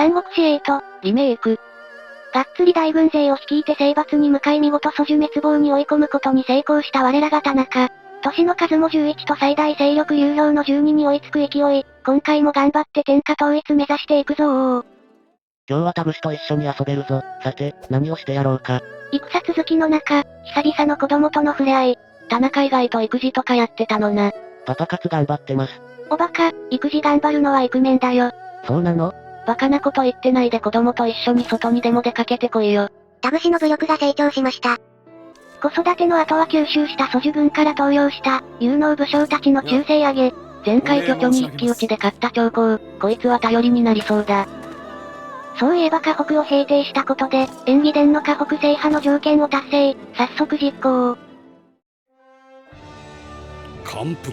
三国志8、リメイク。がっつり大軍勢を率いて征伐に向かい見事蘇樹滅亡に追い込むことに成功した我らが田中。都市の数も11と最大勢力有料の12に追いつく勢い。今回も頑張って天下統一目指していくぞー。今日はタブシと一緒に遊べるぞ。さて、何をしてやろうか。戦続きの中、久々の子供との触れ合い。田中以外と育児とかやってたのな。パパ活頑張ってます。おバカ、育児頑張るのはイクメンだよ。そうなの？バカなこと言ってないで子供と一緒に外にでも出かけてこいよ。タブシの武力が成長しました。子育ての後は吸収した蘇樹軍から登用した、有能武将たちの忠誠上げ。前回巨巨に一騎打ちで勝った長江、こいつは頼りになりそうだ。そういえば河北を平定したことで、延義伝の河北制覇の条件を達成、早速実行。感服。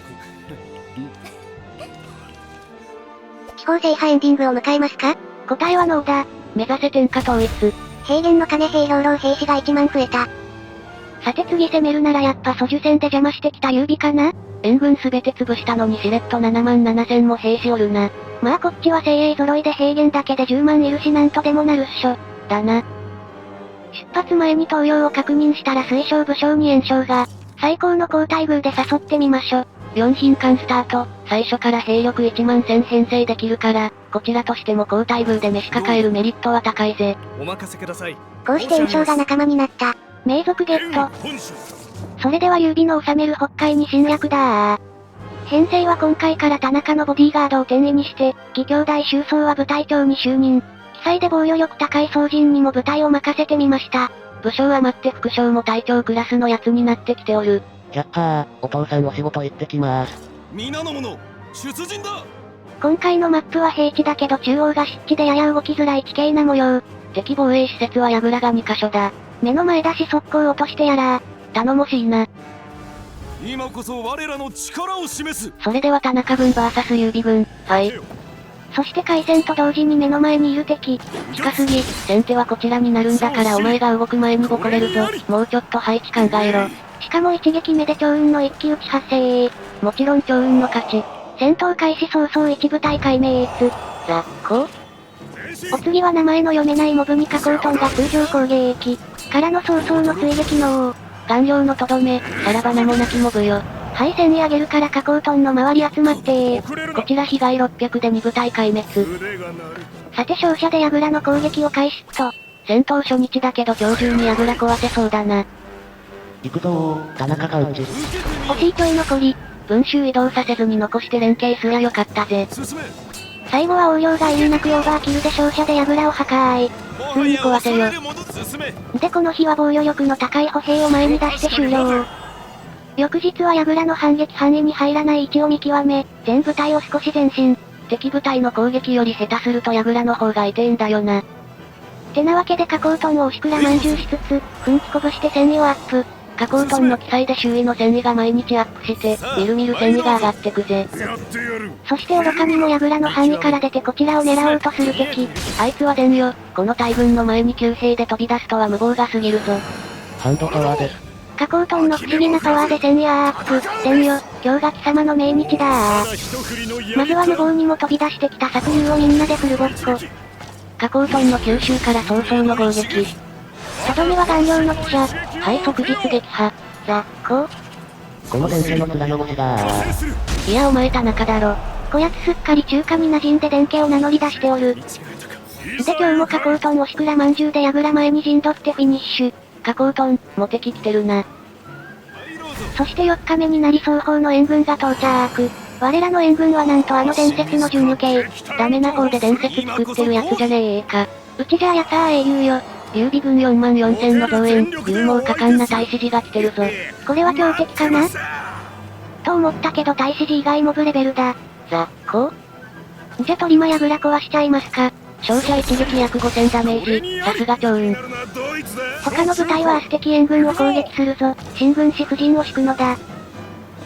地方制覇エンディングを迎えますか？答えはノーだ。目指せ天下統一。平原の金兵兵糧兵士が1万増えた。さて次攻めるならやっぱ蘇樹戦で邪魔してきた優美かな？援軍すべて潰したのにしれっと7万7千も兵士おるな。まあこっちは精鋭揃いで平原だけで10万いるしなんとでもなるっしょ。だな。出発前に登用を確認したら推奨武将に炎症が。最高の交代宮で誘ってみましょ。4品間スタート、最初から兵力1万1000編成できるから、こちらとしても交代宮で召し抱えるメリットは高いぜ。お任せください。こうして炎症が仲間になった。名族ゲット。それでは優美の治める北海に侵略だー。編成は今回から田中のボディーガードを転移にして、義兄弟周曹は部隊長に就任。記載で防御力高い曹陣にも部隊を任せてみました。武将余って副将も隊長クラスのやつになってきておる。やっはー、お父さんお仕事行ってきまーす。皆の者、出陣だ。今回のマップは平地だけど中央が湿地でやや動きづらい地形な模様。敵防衛施設は櫓が2カ所だ。目の前だし速攻落としてやらー。頼もしいな。今こそ我らの力を示す。それでは田中軍 VS 優美軍、はい。そして回戦と同時に目の前にいる敵。近すぎ、先手はこちらになるんだからお前が動く前にボコれるぞ。もうちょっと配置考えろ。しかも一撃目で趙雲の一騎打ち発生。もちろん趙雲の勝ち。戦闘開始早々一部隊壊滅。ザ・コ？お次は名前の読めないモブに加工トンが通常攻撃。からの早々の追撃能。顔料のとどめ、さらば名もなきモブよ。配線に上げるから加工トンの周り集まってこちら被害600で2部隊壊滅。さて勝者で櫓の攻撃を開始と。戦闘初日だけど今日中に櫓壊せそうだな。行くぞー、田中幹事。惜しいちょい残り。群衆移動させずに残して連携すりゃよかったぜ。最後は応用がいいなくオーバーキルで勝者で櫓を破壊。普通に壊せよ。でこの日は防御力の高い歩兵を前に出して終了。翌日は櫓の反撃範囲に入らない位置を見極め、全部隊を少し前進。敵部隊の攻撃より下手すると櫓の方が痛いんだよな。てなわけで加工トンを押しくらまんじゅうしつつ、奮起鼓舞して戦意をアップ。加工トンの記載で周囲の戦意が毎日アップして、みるみる戦意が上がってくぜ。そして愚かにも櫓の範囲から出てこちらを狙おうとする敵。あいつは善よ、この大軍の前に急兵で飛び出すとは無謀が過ぎるぞ。ハンドパワーです。加工トンの不思議なパワーで戦意アップ。善よ、今日が貴様の命日だー。まずは無謀にも飛び出してきた作竜をみんなでフルボッコ。加工トンの九州から早々の攻撃。とどめは顔料の記者。はい即日撃破。ザ・コ？この電線の面汚しだー。いやお前田中だろ。こやつすっかり中華に馴染んで電気を名乗り出しておる。で今日も加工トン押しくらまんじゅうで櫓前に陣取ってフィニッシュ。加工トン、モテキ来てるな。そして4日目になり双方の援軍が到着。我らの援軍はなんとあの伝説の準抜け。ダメな方で伝説作ってるやつじゃねえか。うちじゃやったー英雄よ。劉備軍4万4000の増援、勇猛果敢な大使寺が来てるぞ。これは強敵かなと思ったけど大使寺以外もブレベルだ。ザ・コ？じゃ鳥間櫓壊しちゃいますか。勝者一撃約5000ダメージ、さすが趙雲。他の部隊はアステキ援軍を攻撃するぞ。新軍師夫人を敷くのだ。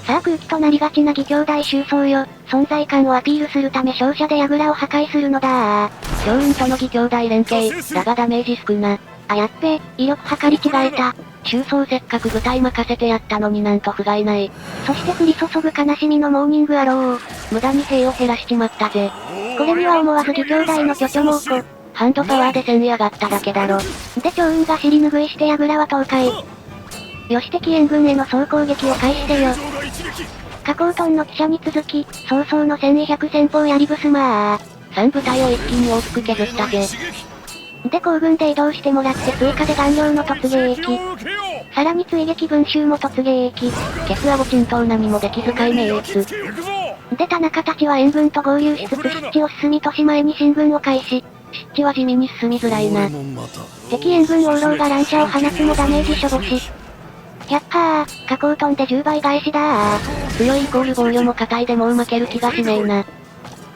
さあ空気となりがちな義兄弟周曹よ。存在感をアピールするため勝者で櫓を破壊するのだ趙雲との義兄弟連携、だがダメージ少な。あやっべ、威力測り違えた。周曹せっかく部隊任せてやったのになんと不甲斐ない。そして降り注ぐ悲しみのモーニングアロー。無駄に兵を減らしちまったぜ。これには思わず義兄弟の巨々猛虎。ハンドパワーで戦意上がっただけだろ。で趙雲が尻拭いして櫓は倒壊。よし敵援軍への総攻撃を開始せよ。加工トンの汽車に続き、早々の戦意100戦法やりぶすまー。3部隊を一気に大きく削ったぜ。で行軍で移動してもらって追加で顔料の突撃。さらに追撃群衆も突撃。ケツアゴチントーナミもできず壊滅。で田中たちは援軍と合流しつつ湿地を進み都市前に進軍を開始。湿地は地味に進みづらいな。敵援軍王老が乱射を放つもダメージしょぼし。加工トンで10倍返しだー。強いイコール防御も硬いでもう負ける気がしねえな。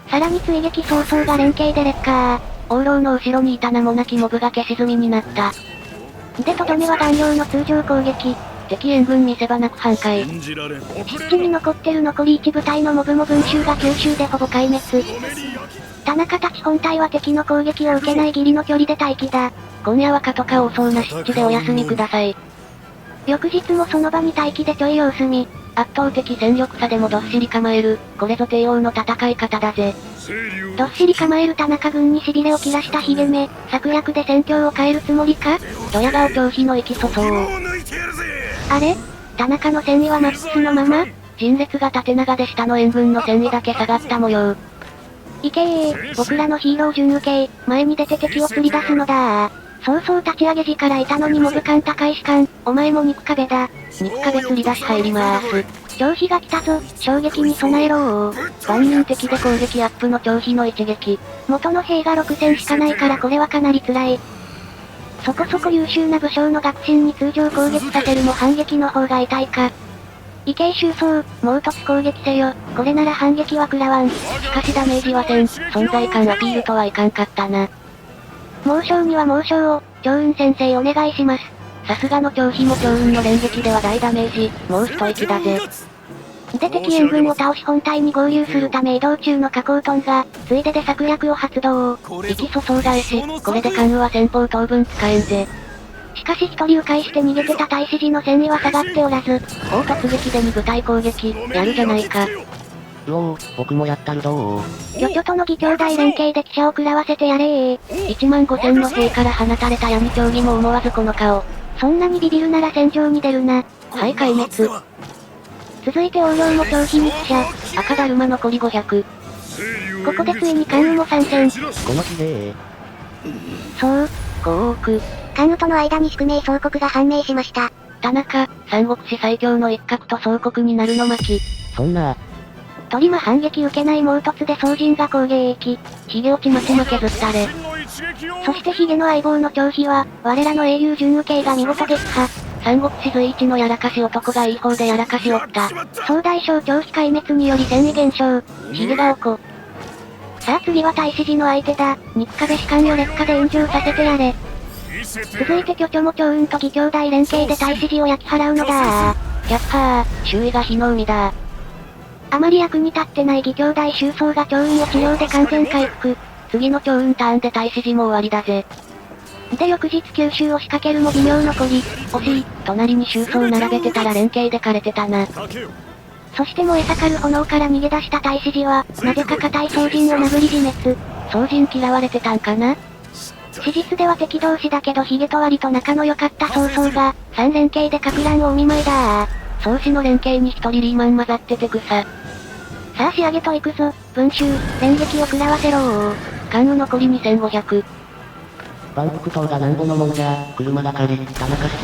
さらに追撃早々が連携で劣化。王老の後ろにいた名もなきモブが消し済みになった。でとどめは顔料の通常攻撃。敵援軍見せ場なく半壊。湿地に残ってる残り1部隊のモブも群衆が九州でほぼ壊滅。田中たち本体は敵の攻撃を受けないギリの距離で待機だ。今夜は蚊とか多そうな湿地でお休みください。翌日もその場に待機でちょい様子見。圧倒的戦力差でもどっしり構える。これぞ帝王の戦い方だぜ。どっしり構える田中軍に痺れを切らしたヒゲ目。策略で戦況を変えるつもりか？ドヤ顔調子の息そそう。あれ？田中の戦意はマックスのまま？陣列が縦長で下の援軍の戦意だけ下がった模様。いけー、僕らのヒーロー準受け前に出て敵を釣り出すのだー。そうそう立ち上げ時からいたのにモブ感高い士官、お前も肉壁だ。肉壁釣り出し入りまーす。張飛が来たぞ、衝撃に備えろー。万人敵で攻撃アップの張飛の一撃。元の兵が6000しかないからこれはかなり辛い。そこそこ優秀な武将の学信に通常攻撃させるも反撃の方が痛いか。異形収装、もう突攻撃せよ。これなら反撃は食らわん。しかしダメージはせん。存在感アピールとはいかんかったな。猛将には猛将を、趙雲先生お願いします。さすがの張飛も趙雲の連撃では大ダメージ、もう一息だぜ。で敵援軍を倒し本体に合流するため移動中の加工トンが、ついでで策略を発動。息そそう返し、これで関羽は先方当分使えんぜ。しかし一人迂回して逃げてた大使寺の戦意は下がっておらず、大突撃で2部隊攻撃、やるじゃないか。うおー、僕もやったるどー。巨との義兄弟連携で汽車を食らわせてやれー。15000の兵から放たれた闇丁義も思わずこの顔。そんなにビビるなら戦場に出るな。はい壊滅。続いて王領も超秘密者。赤だるま残り500。ここでついに関羽も参戦。この日でそう。5億。関羽との間に宿命総国が判明しました。田中、三国志最強の一角と総国になるの巻。そんな。鳥間反撃受けない猛突で総陣が攻撃。ヒゲ落ちまちま削ったれ。そしてヒゲの相棒の張飛は、我らの英雄準受けが見事撃破。三国志随一のやらかし男がいい方でやらかしおった。総大将張飛壊滅により戦意減少。ヒゲがおこ。さあ次は大使寺の相手だ。肉壁士官よ劣化で炎上させてやれ。続いて巨も趙雲と義兄弟連携で大使寺を焼き払うのだー。やっはー、周囲が火の海だ。あまり役に立ってない義兄弟収装が趙雲を治療で完全回復。次の趙雲ターンで大使寺も終わりだぜ。で翌日吸収を仕掛けるも微妙残り。惜しい、隣に収装並べてたら連携で枯れてたな。そして燃え盛る炎から逃げ出した大使寺は、なぜか硬い総陣を殴り自滅。総陣嫌われてたんかな？史実では敵同士だけどヒゲと割と仲の良かった曹操が、3連携で撹乱をお見舞いだー。曹氏の連携に一人リーマン混ざってて草。さあ仕上げといくぞ、文集、連撃を食らわせろー。関羽残り2500。万福島がなんぼのもんじゃ、車がかり、田中氏。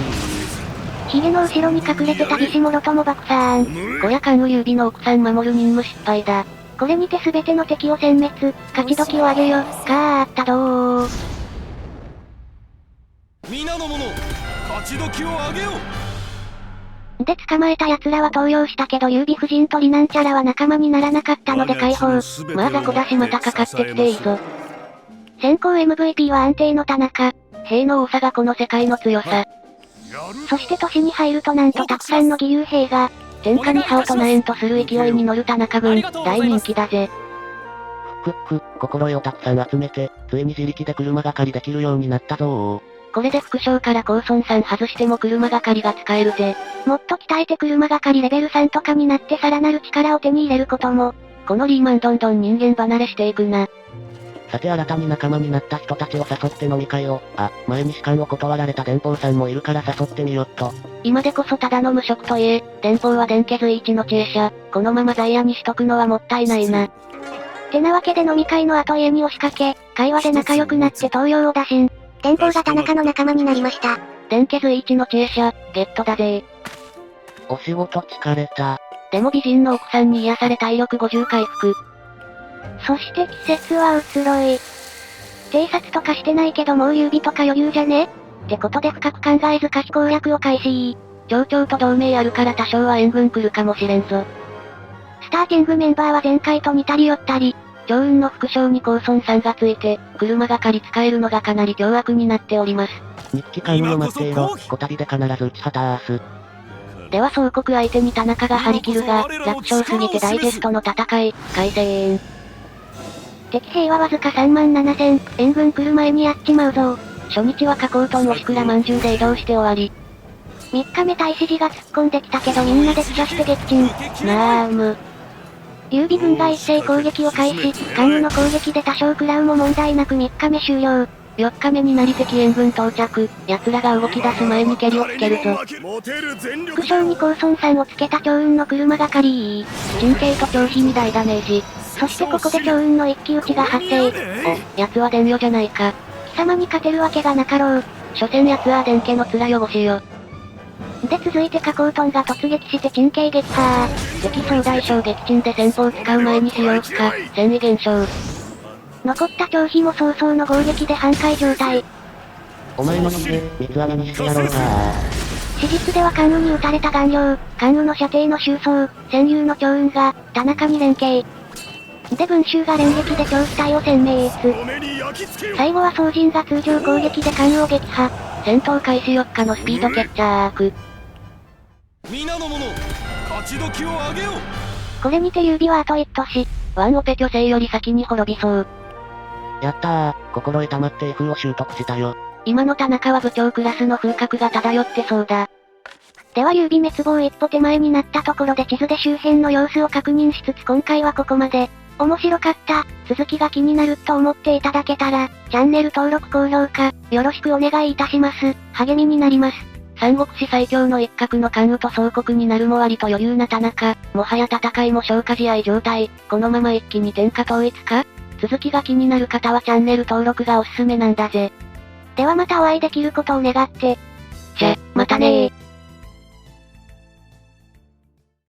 ヒゲの後ろに隠れてた義士もろとも爆散。こや関羽劉備の奥さん守る任務失敗だ。これにて全ての敵を殲滅、勝ち時を上げよ、かーったどー。皆の者、勝ち時を上げよう。で捕まえた奴らは登用したけど劉備夫人と李なんちゃらは仲間にならなかったので解放。まあ雑魚だしまたかかってきていいぞ。先行 MVP は安定の田中。兵の多さがこの世界の強さ。そして都市に入るとなんとたくさんの義勇兵が、天下に差を唱えんとする勢いに乗る田中軍、大人気だぜ。心得をたくさん集めて、ついに自力で車がかりできるようになったぞー。これで副将から高村さん外しても車がかりが使えるぜ。もっと鍛えて車がかりレベル3とかになってさらなる力を手に入れることも。このリーマンどんどん人間離れしていくな。さて新たに仲間になった人たちを誘って飲み会を、前に士官を断られた電報さんもいるから誘ってみよっと。今でこそただの無職といえ、電報は電気随一の知恵者、このまま在野にしとくのはもったいないな。てなわけで飲み会の後家に押しかけ、会話で仲良くなって投票を打診。電報が田中の仲間になりました。電気随一の知恵者、ゲットだぜ。お仕事疲れた。でも美人の奥さんに癒され体力50回復。そして季節は移ろい。偵察とかしてないけどもう指とか余裕じゃねってことで深く考えず可否攻略を開始。町長と同盟あるから多少は援軍来るかもしれんぞ。スターティングメンバーは前回と似たり寄ったり。長雲の副将に高村さんがついて、車が借り使えるのがかなり凶悪になっております。日記関与を待っていろ、こたびで必ず打ち果たす。では総国相手に田中が張り切るが、楽勝すぎてダイジェストの戦い、開戦。敵兵はわずか37000、援軍来る前にやっちまうぞ。初日は加工トンをしくらまんじゅうで移動して終わり。 3日目太子寺が突っ込んできたけどみんなで駆除して撃沈。なーむ。劉備軍が一斉攻撃を開始、関羽の攻撃で多少食らうも問題なく3日目終了。4日目になり敵援軍到着、奴らが動き出す前に蹴りをつけるぞ。副将に高村さんをつけた趙雲の車がかり。陳慶と張飛に大ダメージ。そしてここで趙雲の一騎打ちが発生。お、奴は電魚じゃないか。貴様に勝てるわけがなかろう。所詮奴は電家の面汚しよ。で続いて加工トンが突撃して陳慶撃破。敵総大将撃沈で戦法を使う前に使用不可、戦意減少。残った張飛も早々の攻撃で半壊状態。お前の肘、三つ穴にしてやろうか。史実では関羽に撃たれた顔料、関羽の射程の収装、戦友の趙雲が、田中に連携。で文集が連撃で長飛隊を殲滅。最後は宋人が通常攻撃で関羽を撃破。戦闘開始4日のスピード決着。皆の者、勝ち時を上げよう。これにて劉備はあと一年。ワンオペ巨星より先に滅びそう。やったー、心得たまって F を習得したよ。今の田中は部長クラスの風格が漂ってそうだ。では劉備滅亡一歩手前になったところで地図で周辺の様子を確認しつつ今回はここまで。面白かった、続きが気になると思っていただけたら、チャンネル登録高評価、よろしくお願いいたします。励みになります。三国志最強の一角の関羽と総国になるも割と余裕な田中、もはや戦いも消化試合状態、このまま一気に天下統一か？続きが気になる方はチャンネル登録がおすすめなんだぜ。ではまたお会いできることを願って。じゃ、またねー。